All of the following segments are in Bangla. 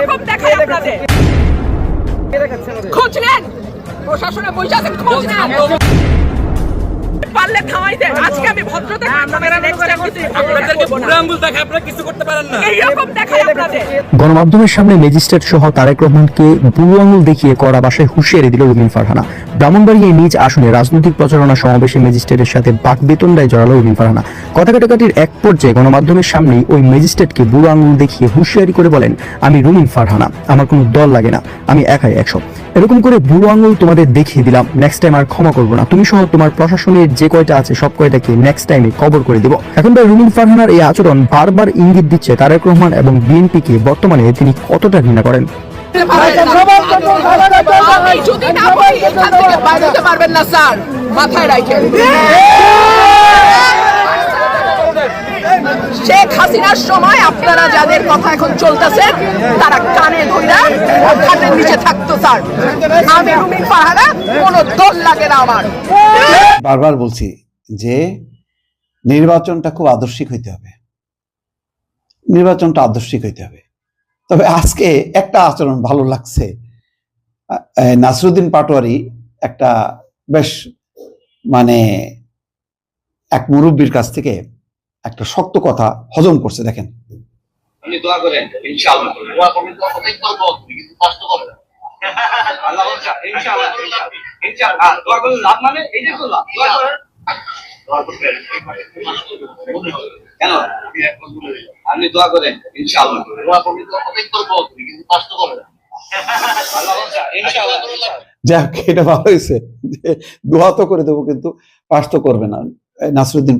রকম দেখায় আপনাদের? খোঁজ নেন, প্রশাসনে বসে আছেন, খোঁজ নেন, পারলে থামাই দেন। আজকে আমি ভদ্রতা গণমাধ্যমের সামনে ম্যাজিস্ট্রেট সহ তারেক রহমানকে বুড়ো আঙুল দেখিয়ে কড়া ভাষায় হুঁশিয়ারি দিল রুমিন ফারহানা। ব্রাহ্মণবাড়িয়ায় নিজ আসনে রাজনৈতিক প্রচারণা সমাবেশে ম্যাজিস্ট্রেটের সাথে বাকবিতণ্ডায় জড়ালো রুমিন ফারহানা। কথা কাটাকাটির এক পর্যায়ে গণমাধ্যমের সামনেই ওই ম্যাজিস্ট্রেটকে বুড়ো আঙুল দেখিয়ে হুঁশিয়ারি করে বলেন, আমি রুমিন ফারহানা, আমার কোনো দল লাগে না, আমি একাই 100। এরকম করে বুড়ো আঙুল তোমাদের দেখিয়ে দিলাম, নেক্সট টাইম আর ক্ষমা করবো না। তুমি সহ তোমার প্রশাসনের যে কয়টা আছে সব কয়টাকে নেক্সট টাইমে কবর করে দিব। এখন ভাই রুমিন ফারহানার এই আচরণ বারবার ইঙ্গিত দিচ্ছে তারেক রহমান এবং বিএনপিকে বর্তমানে তিনি কতটা ঘৃণা করেন। শেখ হাসিনার সময় আপনারা যাদের কথা এখন চলতেছে তারা কানে ধইরা কানের নিচে থাকতো স্যার। আমি রুমিন ফারহানা, কোনো দল লাগে না আমার। বারবার বলছি যে নির্বাচনটা খুব আদর্শিক হইতে হবে, নির্বাচনটা আদর্শিক হইতে হবে। তবে আজকে একটা আচরণ ভালো লাগছে, নাসরুদ্দিন পাটোয়ারি একটা বেশ মানে এক মুরব্বীর কাছ থেকে একটা শক্ত কথা হজম করছে। দেখেন, আপনি দোয়া করেন ইনশাআল্লাহ, দোয়া করবেন তো অনেক করব, কিন্তু কষ্ট করবেন আল্লাহ ইনশাআল্লাহ ইনশাআল্লাহ। দোয়া করলে লাভ মানে এই যে তো লাভ, দোয়া করেন, দোয়া করবেন কেন আপনি দোয়া করেন ইনশাআল্লাহ, দোয়া করবেন তো অনেক করব, কিন্তু কষ্ট করবেন আল্লাহ ইনশাআল্লাহ। যাক, এটা ভালো হয়েছে, দোয়া তো করে দেবো কিন্তু পাস তো করবে না। নাসরুদ্দিন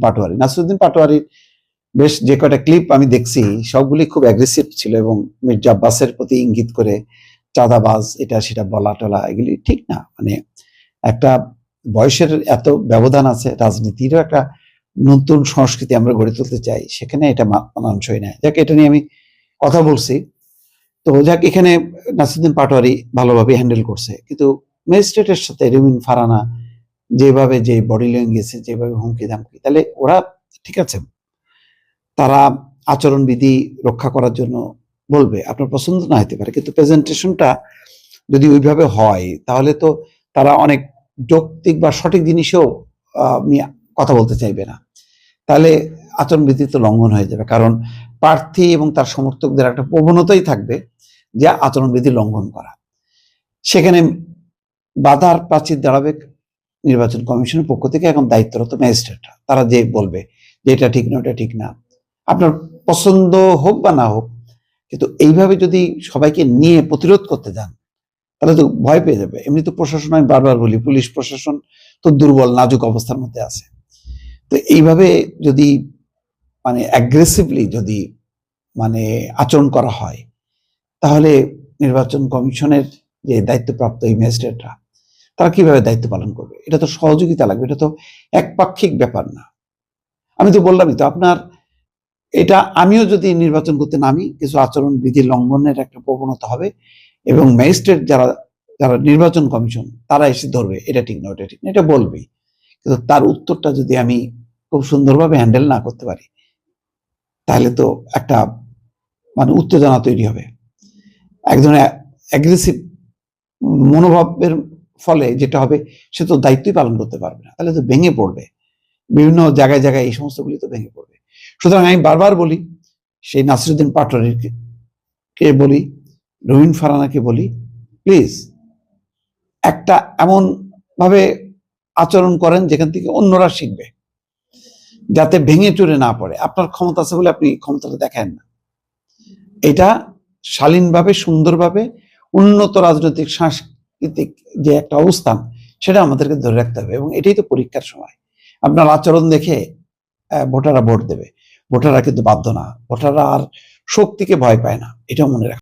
পাটোয়ারি বেশ যে কয়টা ক্লিপ আমি দেখছি সবগুলি খুব অ্যাগ্রেসিভ ছিল এবং মির্জা আব্বাসের প্রতি ইঙ্গিত করে চাঁদাবাজ এটা সেটা বলা টলা, এগুলি ঠিক না। মানে একটা বয়সের এত ব্যবধান আছে, রাজনীতিরও একটা নতুন সংস্কৃতি আমরা গড়ে তুলতে চাই, সেখানে এটা মানানসই না। যাক, এটা নিয়ে আমি কথা বলছি। তো যাক, এখানে নাসরুদ্দিন পাটোয়ারি ভালোভাবে হ্যান্ডেল করছে, কিন্তু ম্যাজিস্ট্রেটের সাথে রুমিন ফারহানা যেভাবে যে বডি ল্যাঙ্গুয়েজে যেভাবে হুমকি ধামকি, তাহলে ওরা ঠিক আছে, তারা আচরণবিধি রক্ষা করার জন্য বলবে, আপনার পছন্দ না হতে পারে, কিন্তু প্রেজেন্টেশনটা যদি ওইভাবে হয় তাহলে তো তারা অনেক যৌক্তিক বা সঠিক জিনিসও নিয়ে কথা বলতে চাইবে না, তাহলে আচরণবিধি তো লঙ্ঘন হয়ে যাবে। কারণ প্রার্থী এবং তার সমর্থকদের একটা প্রবণতাই থাকবে যে আচরণবিধি লঙ্ঘন করা। সেখানে বাধার প্রাচীর দাঁড়াবে নির্বাচন কমিশনের পক্ষ থেকে। এখন দায়িত্বরত ম্যাজিস্ট্রেটরা, তারা যে বলবে যে এটা ঠিক না, ওটা ঠিক না, আপনার পছন্দ হোক বা না হোক, কিন্তু এইভাবে যদি সবাইকে নিয়ে প্রতিরোধ করতে যান তাহলে তো ভয় পেয়ে যাবে। এমনি তো প্রশাসন, আমি বারবার বলি, পুলিশ প্রশাসন তো দুর্বল, নাজুক অবস্থার মধ্যে আছে। তো এইভাবে যদি মানে অ্যাগ্রেসিভলি যদি মানে আচরণ করা হয় তাহলে নির্বাচন কমিশনের যে দায়িত্বপ্রাপ্ত এই ম্যাজিস্ট্রেটরা তারা কিভাবে দায়িত্ব পালন করবে? এটা তো সহযোগিতা লাগবে, এটা তো একপাক্ষিক ব্যাপার না। আমি তো বললামই তো আপনার, এটা আমিও যদি নির্বাচন করতে নামি, কিছু আচরণ বিধি লঙ্ঘনের একটা প্রবণতা হবে এবং ম্যাজিস্ট্রেট যারা যারা নির্বাচন কমিশন তারা এসে ধরবে, এটা ঠিক না, ওটা ঠিক না, এটা বলবেই। কিন্তু তার উত্তরটা যদি আমি খুব সুন্দরভাবে হ্যান্ডেল না করতে পারি তাহলে তো একটা মানে উত্তেজনা তৈরি হবে, এক ধরনের অ্যাগ্রেসিভ মনোভাবের ফলে যেটা হবে, সে তো দায়িত্বই পালন করতে পারবে না, তাহলে তো ভেঙে পড়বে, বিভিন্ন জায়গায় জায়গায় এই সমস্তগুলি তো ভেঙে পড়বে। সুতরাং আমি বারবার বলি, সেই নাসরুদ্দিন পাটোয়ারিকে বলি, রুমিন ফারহানাকে বলি, প্লিজ একটা এমন ভাবে আচরণ করেন যেখান থেকে অন্যরা শিখবে, যাতে ভেঙে চুরে না পড়ে। আপনার ক্ষমতা আছে বলে আপনি ক্ষমতাটা দেখেন না, এটা শালীনভাবে সুন্দরভাবে উন্নত রাজনৈতিক সাংস্কৃতিক যে একটা অবস্থান সেটা আমাদেরকে ধরে রাখতে হবে। এবং এটাই তো পরীক্ষার সময়। আপনার আচরণ দেখে ভোটাররা ভোট দেবে, ভোটাররা কিন্তু বাধ্য না, ভোটাররা আর শক্তিকে ভয় পায় না, এটাও মনে রাখবে।